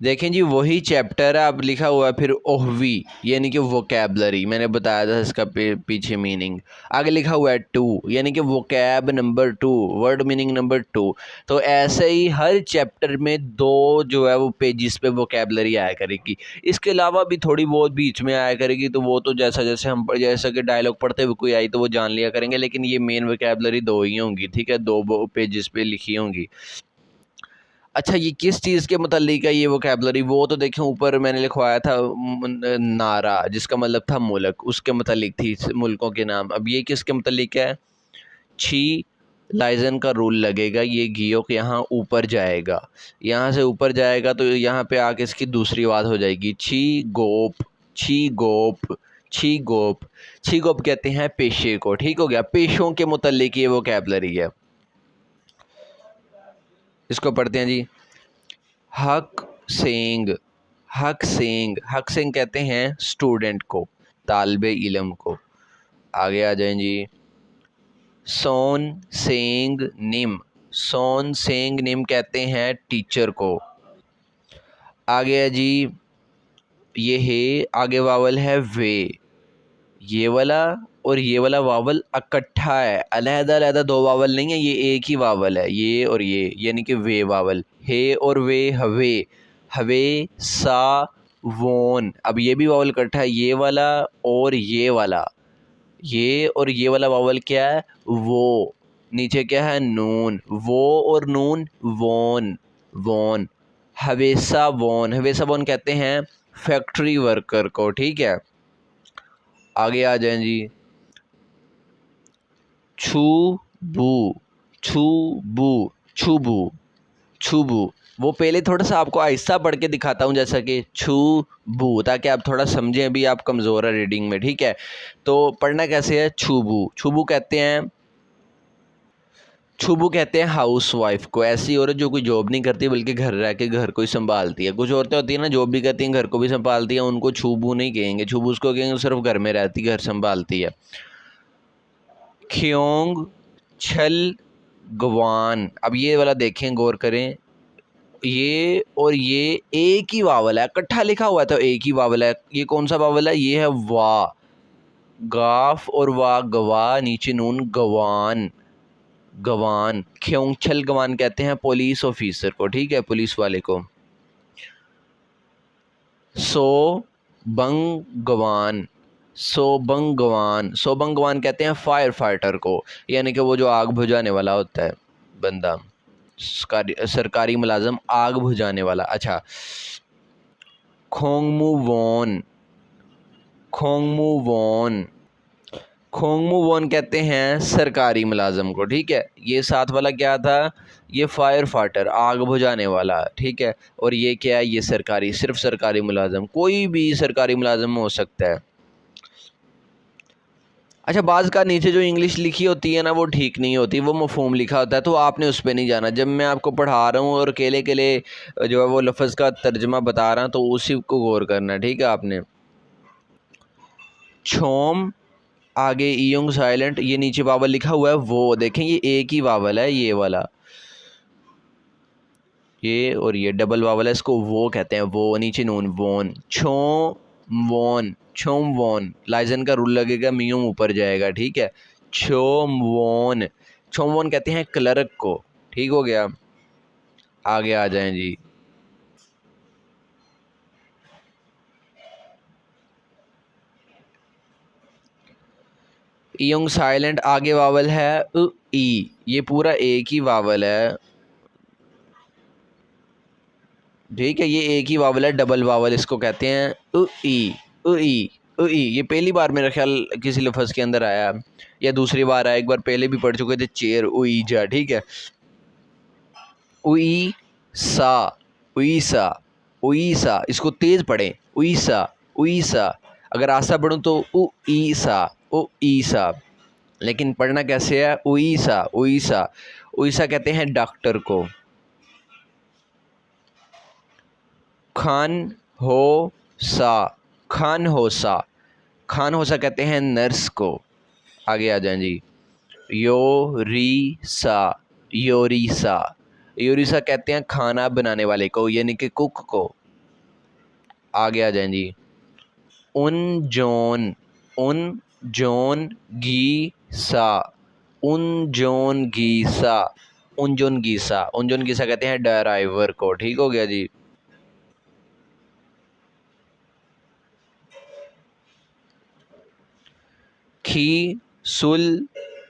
देखें जी, वही चैप्टर है, अब लिखा हुआ है फिर ओहवी यानी कि वोकैबलरी। मैंने बताया था इसका पीछे मीनिंग। आगे लिखा हुआ है टू यानी कि vocab number 2, word meaning number 2। तो ऐसे ही हर चैप्टर में 2 जो है वो पेजिस पे वोकैबलरी आया करेगी। इसके अलावा भी थोड़ी बहुत बीच में आया करेगी, तो वो तो जैसा कि डायलॉग पढ़ते हुए कोई आई तो वो जान लिया करेंगे, लेकिन ये मेन वोकैबलरी 2 ही होंगी। ठीक है, 2 पेजिस पे लिखी होंगी। अच्छा, ये किस चीज़ के मुतालिक है ये वोकैबलरी? वो तो देखें ऊपर मैंने लिखवाया था नारा, जिसका मतलब था मुल्क, उसके मुतालिक थी, मुल्कों के नाम। अब ये किसके मुतालिक है? छी लाइजन का रूल लगेगा, ये घियोक यहाँ ऊपर जाएगा, यहाँ से ऊपर जाएगा तो यहाँ पे आके इसकी दूसरी बात हो जाएगी। छी गोप छी गोप छी गोप। छी गोप कहते हैं पेशे को। ठीक हो गया, पेशों के मुतालिक ये वोकैबलरी है। इसको पढ़ते हैं जी। हक सेंग हक सेंग हक सेंग कहते हैं स्टूडेंट को, तालिबे इल्म को। आगे आ जाएं जी। सोन सेंग निम कहते हैं टीचर को। आगे है जी, ये है आगे वावल है वे। ये वाला और ये वाला वावल इकट्ठा है, अलहदा अलहदा 2 वावल नहीं है, ये एक ही वावल है, ये और ये, यानी कि वे वावल। हे और वे हवे हवे सा वोन। अब ये भी वावल इकट्ठा है, ये वाला और ये वाला। ये और ये वाला वावल क्या है? वो। नीचे क्या है? नून। वो और नून वोन वोन। हवेसा वोन कहते हैं फैक्ट्री वर्कर को। ठीक है, आगे आ जाएं जी। छूबू छूबू छूबू छूबू। वो पहले थोड़ा सा आपको आहिस्ता पढ़ के दिखाता हूँ, जैसा कि छूबू, ताकि आप थोड़ा समझें। अभी आप कमज़ोर है रीडिंग में। ठीक है, तो पढ़ना कैसे है? छूबू कहते हैं हाउस वाइफ को, ऐसी औरत जो कोई जॉब नहीं करती बल्कि घर रह के घर को ही संभालती है। कुछ औरतें होती हैं ना, जॉब भी करती हैं घर को भी संभालती हैं, उनको छूबू नहीं कहेंगे। छूबू उसको कहेंगे सिर्फ घर में रहती, घर संभालती है। ख्योंग छल गवान। अब ये वाला देखें, गौर करें, ये और ये एक ही वावल है, इकट्ठा लिखा हुआ है तो एक ही वावल है। ये कौन सा वावल है? ये है वा। गाफ और वा गवा, नीचे नून गवान गवान। ख्योंगछल गवान कहते हैं पुलिस ऑफिसर को। ठीक है, पुलिस वाले को। सो बंग गवान सोबंगवान कहते हैं फायर फाइटर को, यानी कि वो जो आग बुझाने वाला होता है बंदा, सरकारी मुलाजम, आग बुझाने वाला। अच्छा, खोंगमू वोन कहते हैं सरकारी मुलाजम को। ठीक है, ये साथ वाला क्या था? ये फायर फाइटर, आग बुझाने वाला। ठीक है, और ये क्या है? ये सरकारी, सिर्फ सरकारी मुलाजम, कोई भी सरकारी मुलाजम हो सकता है। अच्छा, बाज़ का नीचे जो इंग्लिश लिखी होती है ना, वो ठीक नहीं होती, वो मफ़हूम लिखा होता है, तो आपने उस पर नहीं जाना। जब मैं आपको पढ़ा रहा हूँ और अकेले जो है वो लफ्ज़ का तर्जमा बता रहा हूँ, तो उसी को गौर करना है। ठीक है, आपने छोम, आगे ईयोंग साइलेंट, ये नीचे वावल लिखा हुआ है वो, देखें ये एक ही वावल है, ये वाला, ये और ये डबल वावल है, इसको वो कहते हैं, वो। नीचे नून वोन। छो वॉन, छोम वॉन, लाइजन का रूल लगेगा, मियम ऊपर जाएगा, ठीक है। छोम वॉन, छोम वॉन कहते हैं क्लर्क को, ठीक हो गया। आगे आ जाएं जी। ईयोंग साइलेंट, आगे वावल है ई, ये पूरा एक ही वावल है, ठीक है, ये एक ही वावल है, डबल वावल इसको कहते हैं ई, ई, ई। ये पहली बार मेरा ख्याल किसी लफ्ज़ के अंदर आया या दूसरी बार आया, एक बार पहले भी पढ़ चुके थे, चेयर उईजा, ठीक है। उई सा, उईसा, उईसा, इसको तेज पढ़ें, उईसा, उईसा। अगर आसा पढ़ूँ तो उईसा, उईसा, लेकिन पढ़ना कैसे है, उईसा, उईसा। उईसा कहते हैं डॉक्टर को। खान हो सा, खान हो सा, खान हो सा कहते हैं नर्स को। आगे आ जाएं जी। योरीसा, योरीसा, योरीसा कहते हैं खाना बनाने वाले को, यानी कि कुक को। आगे आ जाएं जी। उन जोन, उन जोन गीसा, उन जोन गीसा, उन जोन गीसा, उन जोन गीसा कहते हैं ड्राइवर को, ठीक हो गया जी। खी सुल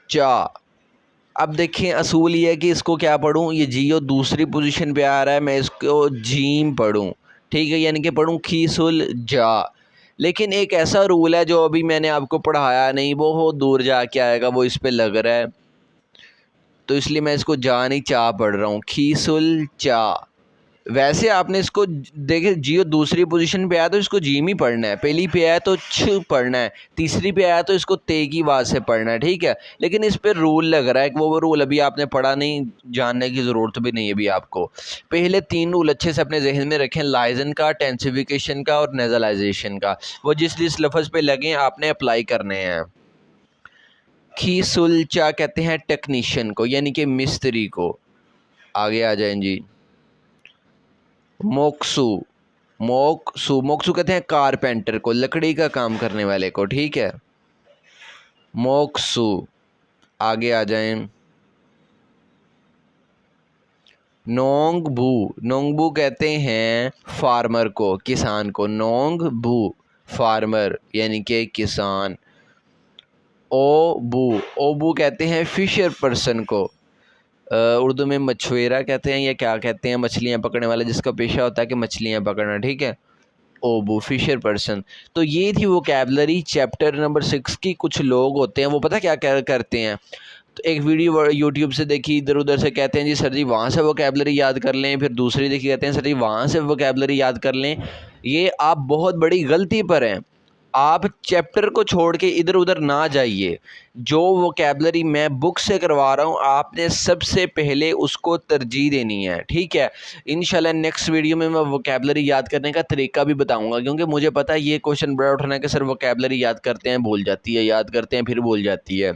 चा, अब देखें असूल ये है कि इसको क्या पढ़ूँ, ये जियो दूसरी पोजीशन पे आ रहा है, मैं इसको जीम पढ़ूँ, ठीक है, यानी कि पढ़ूँ खीसुल जा। लेकिन एक ऐसा रूल है जो अभी मैंने आपको पढ़ाया नहीं, वो हो दूर जाके आएगा, वो इस पे लग रहा है, तो इसलिए मैं इसको जा नहीं चा पढ़ रहा हूँ, खीसुल चा। वैसे आपने इसको देखे, जियो दूसरी पोजीशन पे आया तो इसको जीम ही पढ़ना है, पहली पे आया तो छ पढ़ना है, तीसरी पे आया तो इसको ते की आवाज से पढ़ना है, ठीक है। लेकिन इस पे रूल लग रहा है कि वो रूल अभी आपने पढ़ा नहीं, जानने की ज़रूरत भी नहीं है अभी आपको। पहले 3 रूल अच्छे से अपने जहन में रखें, लाइजन का, टेंसिफिकेशन का और नेजलाइजेशन का। वो जिस जिस लफ्ज़ पे लगे आपने अप्लाई करने हैं। खीसुलचा कहते हैं टेक्नीशियन को, यानी कि मिस्त्री को। आगे आ जाएं जी। मोक्सू, मोक्सू, मोक्सू कहते हैं कारपेंटर को, लकड़ी का काम करने वाले को, ठीक है, मोक्सू। आगे आ जाएं। नोंगबू, नोंगबू कहते हैं फार्मर को, किसान को, नोंगबू फार्मर यानी कि किसान। ओबू, ओबू कहते हैं फिशर पर्सन को, उर्दू में मछुएरा कहते हैं या क्या कहते हैं, मछलियाँ पकड़ने वाला जिसका पेशा होता है कि मछलियाँ पकड़ना, ठीक है, ओबू फिशर पर्सन। तो ये थी वोकैबलरी चैप्टर नंबर 6 की। कुछ लोग होते हैं वो पता क्या क्या करते हैं, तो एक वीडियो यूट्यूब से देखी, इधर उधर से कहते हैं जी सर जी वहाँ से वोकैबलरी याद कर लें, फिर दूसरी देखी कहते हैं सर जी वहाँ से वोकैबलरी याद कर लें। ये आप बहुत बड़ी गलती पर हैं। आप चैप्टर को छोड़ के इधर उधर ना जाइए, जो वोकैबलरी मैं बुक से करवा रहा हूँ आपने सबसे पहले उसको तरजीह देनी है, ठीक है। इंशाल्लाह नेक्स्ट वीडियो में मैं वोकैबलरी याद करने का तरीका भी बताऊंगा, क्योंकि मुझे पता है ये क्वेश्चन बड़ा उठाना है कि सर वोकैबलरी याद करते हैं भूल जाती है, याद करते हैं फिर भूल जाती है,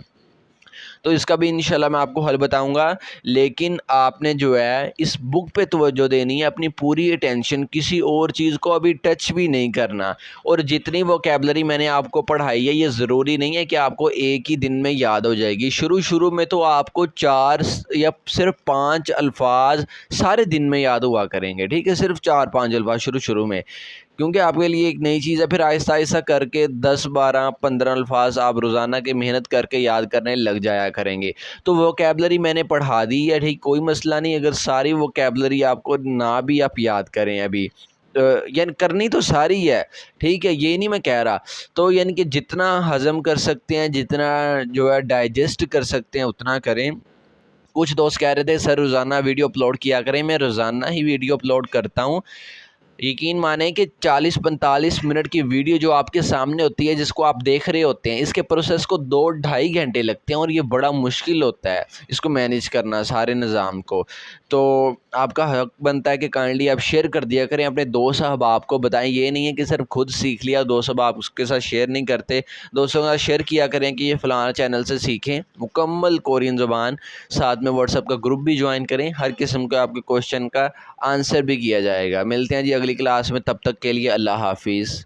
तो इसका भी इंशाल्लाह मैं आपको हल बताऊंगा। लेकिन आपने जो है इस बुक पे तवज्जो देनी है, अपनी पूरी अटेंशन, किसी और चीज़ को अभी टच भी नहीं करना। और जितनी वोकैबलरी मैंने आपको पढ़ाई है ये ज़रूरी नहीं है कि आपको एक ही दिन में याद हो जाएगी। शुरू शुरू में तो आपको 4 या सिर्फ 5 अल्फाज सारे दिन में याद हुआ करेंगे, ठीक है, सिर्फ 4-5 अल्फाज शुरू शुरू में, क्योंकि आपके लिए एक नई चीज़ है। फिर आहिस्ता आहिस्ता करके 10-12-15 अल्फाज आप रोज़ाना की मेहनत करके याद करने लग जाया करेंगे। तो वोकैबलरी मैंने पढ़ा दी है, ठीक, कोई मसला नहीं। अगर सारी वोकैबलरी आपको ना भी आप याद करें अभी, यानी करनी तो सारी है, ठीक है, ये नहीं मैं कह रहा। तो यानी कि जितना हज़म कर सकते हैं, जितना जो है डाइजेस्ट कर सकते हैं उतना करें। कुछ दोस्त कह रहे थे सर रोज़ाना वीडियो अपलोड किया करें, मैं रोज़ाना ही वीडियो अपलोड करता हूँ। यकीन माने कि 40-45 मिनट की वीडियो जो आपके सामने होती है, जिसको आप देख रहे होते हैं, इसके प्रोसेस को 2-2.5 घंटे लगते हैं और ये बड़ा मुश्किल होता है इसको मैनेज करना सारे निज़ाम को। तो आपका हक बनता है कि काइंडली आप शेयर कर दिया करें अपने दोस्त अहबाब को, बताएं। ये नहीं है कि सिर्फ खुद सीख लिया, दोस्त अहबाब उसके साथ शेयर नहीं करते। दोस्तों के साथ शेयर किया करें कि ये फ़लाना चैनल से सीखें मुकम्मल कोरियन ज़ुबान। साथ में व्हाट्सएप का ग्रुप भी ज्वाइन करें, हर किस्म का आपके क्वेश्चन का आंसर भी किया जाएगा। मिलते हैं जी अगली क्लास में, तब तक के लिए अल्लाह हाफिज़।